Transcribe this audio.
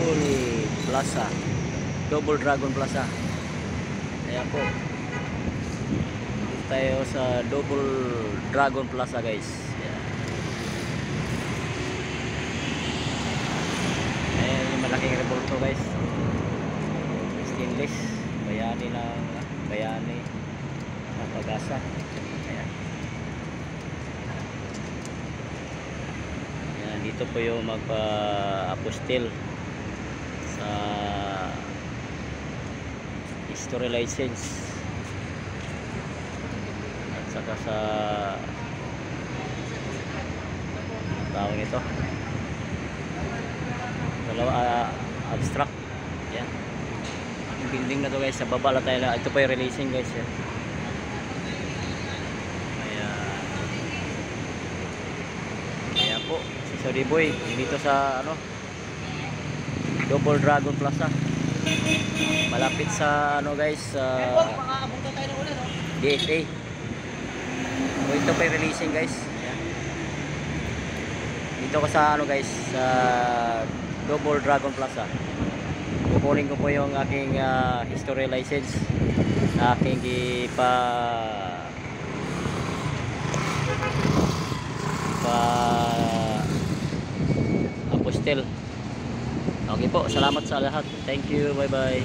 Double Plaza, Double Dragon Plaza. Ayan po, dito tayo sa Double Dragon Plaza guys. Ayan. Ayan yung malaking revolto guys, stainless, bayani ng Pag-asa. Ayan. Ayan, dito po yung magpa-apostil sa history license at saka sa tawag ito, abstract. Yan yung building na to guys, sa baba lang tayo lang. Ito pa yung releasing guys. Yan. Ayan po si Saudi Boy dito sa Double Dragon Plaza, malapit sa guys, DFA. So ito pa yung releasing guys. Ayan. Dito ko sa guys, sa Double Dragon Plaza. Kukunin ko po yung aking history license na aking apostil. Okay po, salamat sa lahat. Thank you, bye bye.